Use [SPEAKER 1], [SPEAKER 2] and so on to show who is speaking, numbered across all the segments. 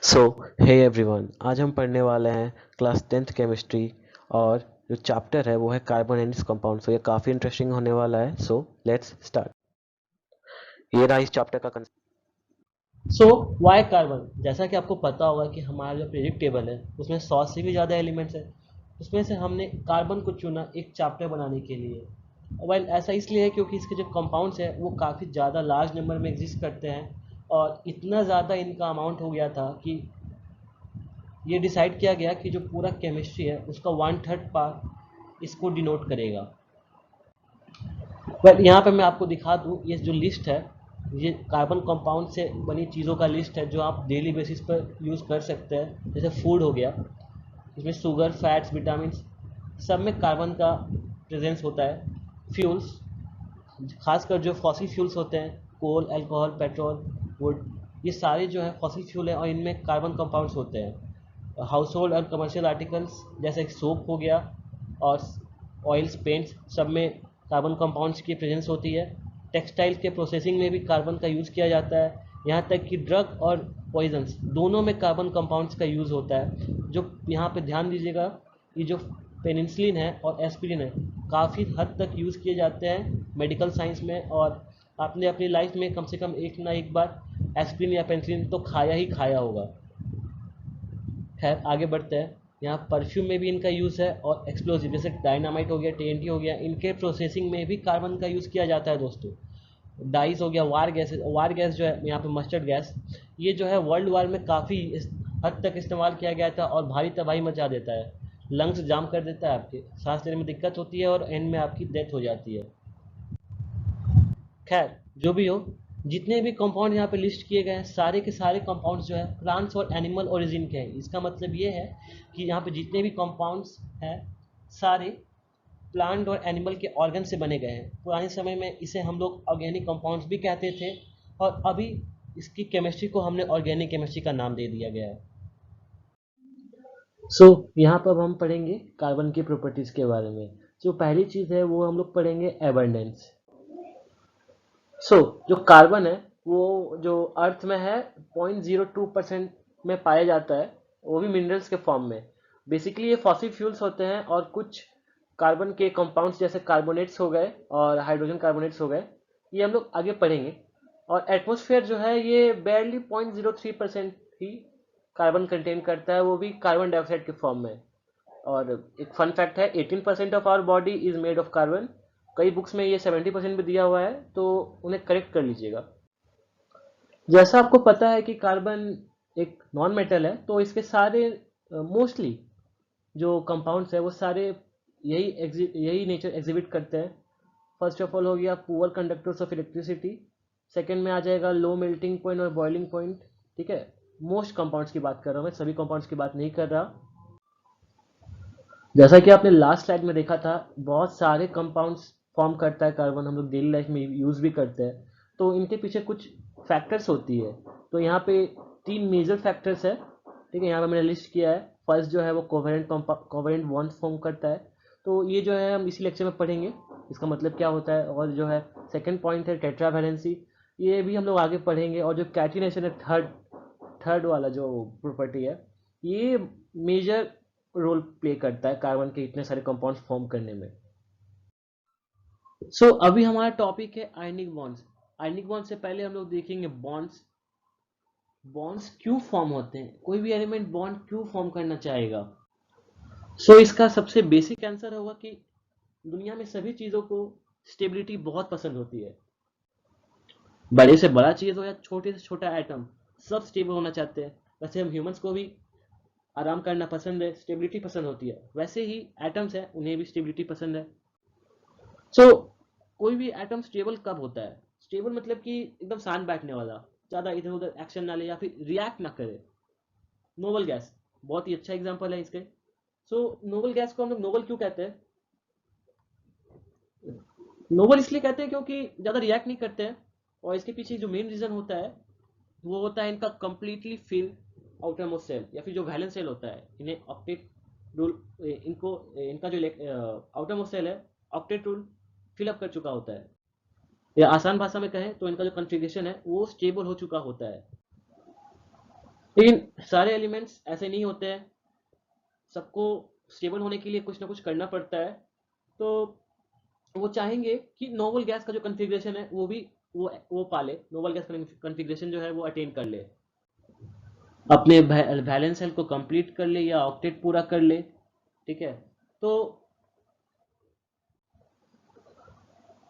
[SPEAKER 1] सो hey everyone, आज हम पढ़ने वाले हैं क्लास 10th केमिस्ट्री। और जो चैप्टर है वो है कार्बन एंड इट्स कंपाउंड। सो ये काफ़ी इंटरेस्टिंग होने वाला है। So let's start. ये रहा इस चैप्टर का कंसेप्ट।
[SPEAKER 2] सो वाई कार्बन, जैसा कि आपको पता होगा कि हमारा जो पीरियडिक टेबल है उसमें 100 से भी ज़्यादा एलिमेंट्स है। उसमें से हमने कार्बन को चुना एक चैप्टर बनाने के लिए। वेल ऐसा इसलिए है क्योंकि इसके जो कंपाउंड्स हैं वो काफ़ी ज़्यादा लार्ज नंबर में एग्जिस्ट करते हैं और इतना ज़्यादा इनका अमाउंट हो गया था कि ये डिसाइड किया गया कि जो पूरा केमिस्ट्री है उसका 1/3 पार्ट इसको डिनोट करेगा। वेल यहाँ पे मैं आपको दिखा दूँ, ये जो लिस्ट है ये कार्बन कंपाउंड से बनी चीज़ों का लिस्ट है जो आप डेली बेसिस पर यूज़ कर सकते हैं। जैसे फूड हो गया, इसमें शुगर, फैट्स, विटामिन सब में कार्बन का प्रेजेंस होता है। फ्यूल्स, खासकर जो फॉसिल फ्यूल्स होते हैं, कोल, अल्कोहल, पेट्रोल, वुड, ये सारे जो है फॉसिल फ्यूल हैं और इनमें कार्बन कंपाउंड्स होते हैं। हाउस होल्ड और कमर्शियल आर्टिकल्स जैसे सोप हो गया और ऑयल्स, पेंट्स सब में कार्बन कंपाउंड्स की प्रेजेंस होती है। टेक्सटाइल के प्रोसेसिंग में भी कार्बन का यूज़ किया जाता है। यहाँ तक कि ड्रग और पॉइजन्स दोनों में कार्बन कंपाउंड्स का यूज़ होता है। जो यहाँ पे ध्यान दीजिएगा, ये जो पेनिसिलिन है और एस्पिरिन है काफ़ी हद तक यूज़ किए जाते हैं मेडिकल साइंस में, और आपने अपनी लाइफ में कम से कम एक ना एक बार एस्पिरिन या पेनिसिलिन तो खाया ही खाया होगा। खैर आगे बढ़ते हैं। यहाँ परफ्यूम में भी इनका यूज़ है और एक्सप्लोजिव जैसे डायनामाइट हो गया, टीएनटी हो गया, इनके प्रोसेसिंग में भी कार्बन का यूज़ किया जाता है दोस्तों। डाइस हो गया, वार गैस जो है यहाँ पे मस्टर्ड गैस, ये जो है वर्ल्ड वार में काफ़ी हद तक इस्तेमाल किया गया था और भारी तबाही मचा देता है। लंग्स जाम कर देता है, आपके सांस लेने में दिक्कत होती है और एंड में आपकी डेथ हो जाती है। खैर जो भी हो, जितने भी कंपाउंड यहाँ पे लिस्ट किए गए हैं सारे के सारे कंपाउंड्स जो है प्लांट्स और एनिमल ओरिजिन के हैं। इसका मतलब ये है कि यहाँ पे जितने भी कंपाउंड्स हैं सारे प्लांट और एनिमल के ऑर्गन से बने गए हैं। पुराने समय में इसे हम लोग ऑर्गेनिक कंपाउंड्स भी कहते थे और अभी इसकी केमिस्ट्री को हमने ऑर्गेनिक केमिस्ट्री का नाम दे दिया गया है। सो यहाँ पर अब हम पढ़ेंगे कार्बन की प्रॉपर्टीज़ के बारे में। जो पहली चीज़ है वो हम लोग पढ़ेंगे एबंडेंस। जो कार्बन है वो जो अर्थ में है 0.02% में पाया जाता है, वो भी मिनरल्स के फॉर्म में। बेसिकली ये फॉसिल फ्यूल्स होते हैं और कुछ कार्बन के कंपाउंड्स जैसे कार्बोनेट्स हो गए और हाइड्रोजन कार्बोनेट्स हो गए, ये हम लोग आगे पढ़ेंगे। और एटमॉस्फेयर जो है ये barely 0.03% ही कार्बन कंटेन करता है, वो भी कार्बन डाइऑक्साइड के फॉर्म में। और एक फन फैक्ट है, 18% of our body is made of carbon. कई बुक्स में ये 70% भी दिया हुआ है, तो उन्हें करेक्ट कर लीजिएगा। जैसा आपको पता है कि कार्बन एक नॉन मेटल है, तो इसके सारे मोस्टली जो कंपाउंड्स है वो सारे यही नेचर एग्जिबिट करते हैं। फर्स्ट ऑफ ऑल हो गया poor conductors of electricity. Second में आ जाएगा लो मेल्टिंग पॉइंट और बॉइलिंग पॉइंट। ठीक है, मोस्ट कंपाउंड्स की बात कर रहा हूँ मैं, सभी कंपाउंड्स की बात नहीं कर रहा। जैसा कि आपने लास्ट स्लाइड में देखा था, बहुत सारे कंपाउंड्स फॉर्म करता है कार्बन, हम लोग डेली लाइफ में यूज़ भी करते हैं। तो इनके पीछे कुछ फैक्टर्स होती है। तो यहाँ पे 3 मेजर फैक्टर्स है। ठीक है, यहाँ पे मैंने लिस्ट किया है। फर्स्ट जो है वो कोवेलेंट बॉन्ड फॉर्म करता है, तो ये जो है हम इसी लेक्चर में पढ़ेंगे इसका मतलब क्या होता है। और जो है सेकेंड पॉइंट है टेट्रावैलेंसी, ये भी हम लोग आगे पढ़ेंगे। और जो कैटिनेशन है, थर्ड थर्ड वाला जो प्रॉपर्टी है, ये मेजर रोल प्ले करता है कार्बन के इतने सारे कंपाउंड्स फॉर्म करने में। अभी हमारा टॉपिक है आयनिक बॉन्ड्स। आयनिक बॉन्ड से पहले हम लोग देखेंगे बॉन्ड्स। बॉन्ड्स क्यों फॉर्म होते हैं, कोई भी एलिमेंट बॉन्ड क्यों फॉर्म करना चाहेगा। इसका सबसे बेसिक आंसर होगा कि दुनिया में सभी चीज़ों को स्टेबिलिटी बहुत पसंद होती है। बड़े से बड़ा चीज़ हो या छोटे से छोटा एटम, सब स्टेबल होना चाहते हैं। वैसे हम ह्यूमंस को भी आराम करना पसंद है, स्टेबिलिटी पसंद होती है। वैसे ही एटम्स है, उन्हें भी स्टेबिलिटी पसंद है। कोई भी एटम स्टेबल कब होता है, स्टेबल मतलब कि एकदम शांत बैठने वाला, ज़्यादा इधर उधर एक्शन ना ले या फिर रिएक्ट ना करे। नोबल गैस बहुत ही अच्छा एग्जांपल है इसके। नोबल गैस को हम लोग नोबल क्यों कहते हैं, नोबल इसलिए कहते हैं क्योंकि ज़्यादा रिएक्ट नहीं करते हैं। और इसके पीछे जो मेन रीज़न होता है वो होता है इनका completely fill outermost cell या फिर जो वैलेंस सेल होता है, इन्हें ऑक्टेट रूल, इनको इनका जो आउटर मोस्ट सेल है ऑक्टेट रूल फिलअप कर चुका होता है। या आसान भाषा में कहें तो इनका जो कॉन्फ़िगरेशन है वो स्टेबल हो चुका होता है। लेकिन सारे एलिमेंट्स ऐसे नहीं होते हैं, सबको स्टेबल होने के लिए कुछ ना कुछ करना पड़ता है। तो वो चाहेंगे कि नोबल गैस का जो कन्फिग्रेशन है वो भी वो पाले, नोबल गैस कन्फिग्रेशन जो है वो अटेन कर ले, अपने वैलेंस शेल को कंप्लीट कर ले या ऑक्टेट पूरा कर ले। ठीक है, तो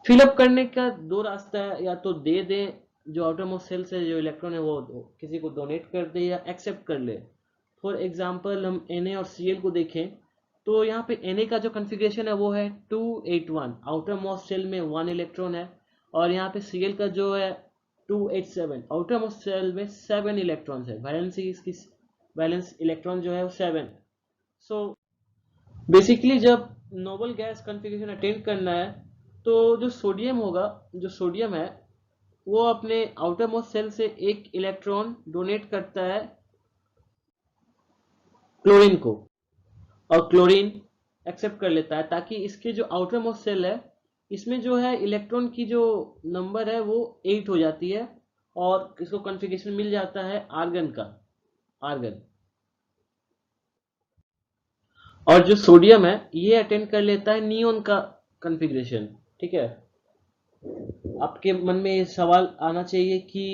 [SPEAKER 2] फिलअप करने का दो रास्ता है, या तो दे दें जो आउटर मोस्ट सेल से जो इलेक्ट्रॉन है वो किसी को डोनेट कर दे या एक्सेप्ट कर ले। फॉर एग्जांपल हम Na और Cl को देखें तो यहाँ पे Na का जो कॉन्फ़िगरेशन है वो है 281, आउटर मोस्ट सेल में 1 इलेक्ट्रॉन है, और यहाँ पे Cl का जो है 287, आउटर मोस्ट सेल में 7 इलेक्ट्रॉन्स है, वैलेंस इलेक्ट्रॉन जो है वो 7। सो बेसिकली जब नोबल गैस कॉन्फ़िगरेशन अटेंड करना है तो जो सोडियम होगा, जो सोडियम है वो अपने आउटर मोस्ट सेल से एक इलेक्ट्रॉन डोनेट करता है क्लोरीन को, और क्लोरीन एक्सेप्ट कर लेता है, ताकि इसके जो आउटर मोस्ट सेल है इसमें जो है इलेक्ट्रॉन की जो नंबर है वो 8 हो जाती है, और इसको कॉन्फ़िगरेशन मिल जाता है आर्गन का, आर्गन। और जो सोडियम है ये अटेंड कर लेता है नियोन का कॉन्फ़िगरेशन। ठीक है, आपके मन में ये सवाल आना चाहिए कि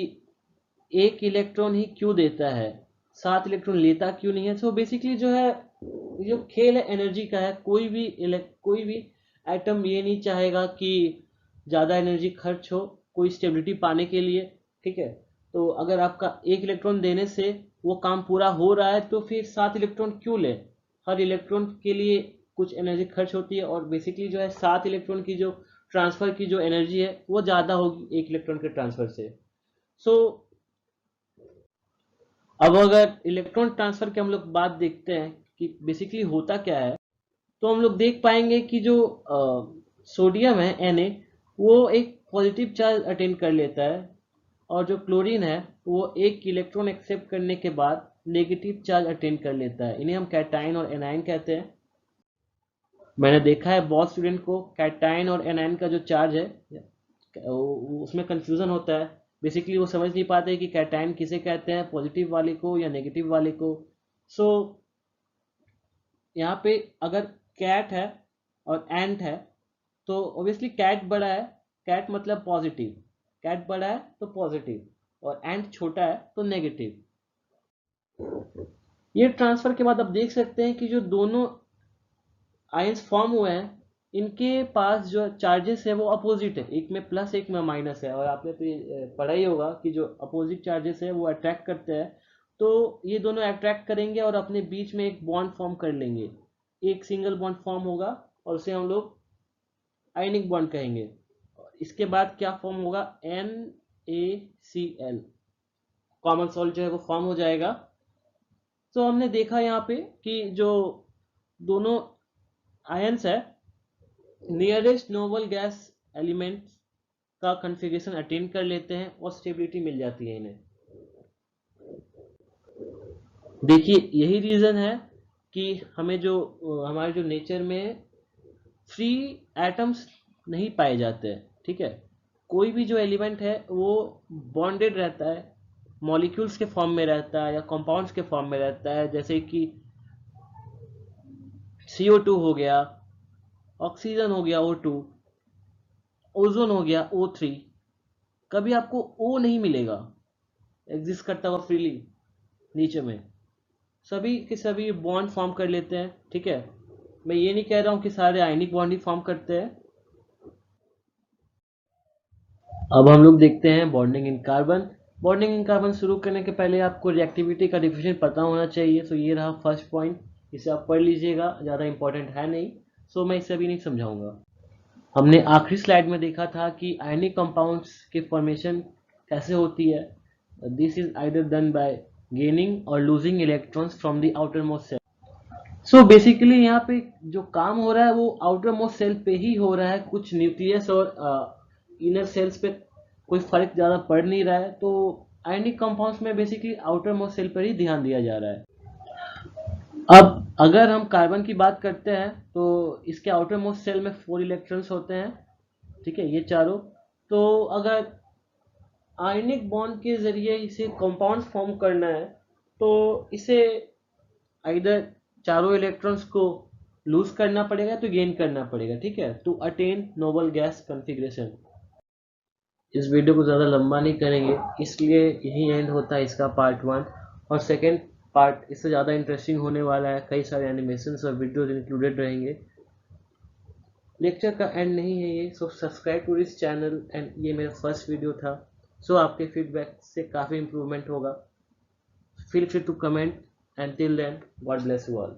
[SPEAKER 2] एक इलेक्ट्रॉन ही क्यों देता है, 7 इलेक्ट्रॉन लेता क्यों नहीं है। सो बेसिकली जो है, जो खेल है एनर्जी का है, कोई भी एटम ये नहीं चाहेगा कि ज़्यादा एनर्जी खर्च हो कोई स्टेबिलिटी पाने के लिए। ठीक है, तो अगर आपका एक इलेक्ट्रॉन देने से वो काम पूरा हो रहा है तो फिर 7 इलेक्ट्रॉन क्यों ले। हर इलेक्ट्रॉन के लिए कुछ एनर्जी खर्च होती है, और बेसिकली जो है 7 इलेक्ट्रॉन की जो ट्रांसफ़र की जो एनर्जी है वो ज़्यादा होगी एक इलेक्ट्रॉन के ट्रांसफ़र से। सो अब अगर इलेक्ट्रॉन ट्रांसफर की हम लोग बात देखते हैं कि बेसिकली होता क्या है, तो हम लोग देख पाएंगे कि जो सोडियम है Na, वो एक पॉजिटिव चार्ज अटेन कर लेता है, और जो क्लोरीन है वो एक इलेक्ट्रॉन एक्सेप्ट करने के बाद नेगेटिव चार्ज अटेन कर लेता है। इन्हें हम कैटाइन और एनाइन कहते हैं। मैंने देखा है बहुत स्टूडेंट को कैटाइन और एनाइन का जो चार्ज है उसमें कंफ्यूजन होता है। बेसिकली वो समझ नहीं पाते कि कैटाइन किसे कहते हैं, पॉजिटिव वाले को या नेगेटिव वाले को। सो यहाँ पे अगर कैट है और एंट है तो ऑब्वियसली कैट बड़ा है, कैट मतलब पॉजिटिव, कैट बड़ा है तो पॉजिटिव, और एंट छोटा है तो नेगेटिव। ये ट्रांसफर के बाद आप देख सकते हैं कि जो दोनों आयंस फॉर्म हुए हैं इनके पास जो चार्जेस है वो अपोजिट है, एक में प्लस एक में माइनस है। और आपने तो ये पढ़ा ही होगा कि जो अपोजिट चार्जेस है वो अट्रैक्ट करते हैं, तो ये दोनों अट्रैक्ट करेंगे और अपने बीच में एक बॉन्ड फॉर्म कर लेंगे, एक सिंगल बॉन्ड फॉर्म होगा और उसे हम लोग आयनिक बॉन्ड कहेंगे। इसके बाद क्या फॉर्म होगा, NaCl, कॉमन सॉल्ट जो है वो फॉर्म हो जाएगा। तो हमने देखा यहाँ पे कि जो दोनों आयंस है नियरेस्ट नोबल गैस एलिमेंट्स का कॉन्फ़िगरेशन अटेन कर लेते हैं और स्टेबिलिटी मिल जाती है इन्हें। देखिए यही रीज़न है कि हमें जो हमारे जो नेचर में फ्री एटम्स नहीं पाए जाते हैं। ठीक है, कोई भी जो एलिमेंट है वो बॉन्डेड रहता है, मॉलिक्यूल्स के फॉर्म में रहता है या कंपाउंड्स के फॉर्म में रहता है, जैसे कि CO2 हो गया, ऑक्सीजन हो गया O2, ओजोन हो गया O3। कभी आपको O नहीं मिलेगा एग्जिस्ट करता हुआ फ्रीली नीचे में, सभी के सभी बॉन्ड फॉर्म कर लेते हैं। ठीक है, मैं ये नहीं कह रहा हूँ कि सारे आयनिक बॉन्ड ही फॉर्म करते हैं। अब हम लोग देखते हैं bonding in carbon. Bonding in carbon शुरू करने के पहले आपको रिएक्टिविटी का डिफिनेशन पता होना चाहिए। सो ये रहा फर्स्ट पॉइंट, इसे आप पढ़ लीजिएगा, ज़्यादा इंपॉर्टेंट है नहीं, सो मैं इसे अभी नहीं समझाऊंगा। हमने आखिरी स्लाइड में देखा था कि आयनिक कंपाउंड्स की फॉर्मेशन कैसे होती है। This is either done by gaining or losing electrons from the outermost shell. So basically यहाँ पे जो काम हो रहा है वो आउटर मोस्ट सेल पे ही हो रहा है, कुछ न्यूक्लियस और इनर सेल्स पे कोई फर्क ज़्यादा पड़ नहीं रहा है। तो आयनिक कंपाउंड्स में बेसिकली आउटर मोस्ट सेल पर ही ध्यान दिया जा रहा है। अब अगर हम कार्बन की बात करते हैं तो इसके आउटर मोस्ट सेल में 4 इलेक्ट्रॉन्स होते हैं। ठीक है, ये चारों। तो अगर आयनिक बॉन्ड के जरिए इसे कंपाउंड्स फॉर्म करना है तो इसे आइदर चारों इलेक्ट्रॉन्स को लूज करना पड़ेगा तो गेन करना पड़ेगा, ठीक है, to attain noble gas configuration. इस वीडियो को ज़्यादा लंबा नहीं करेंगे, इसलिए यही एंड होता है इसका पार्ट 1। और सेकेंड पार्ट इससे ज़्यादा इंटरेस्टिंग होने वाला है, कई सारे एनिमेशंस और वीडियोज इंक्लूडेड रहेंगे। लेक्चर का एंड नहीं है ये, so subscribe to this channel and ये मेरा फर्स्ट वीडियो था, सो आपके फीडबैक से काफ़ी इम्प्रूवमेंट होगा। Feel free to comment, and till then God bless you all.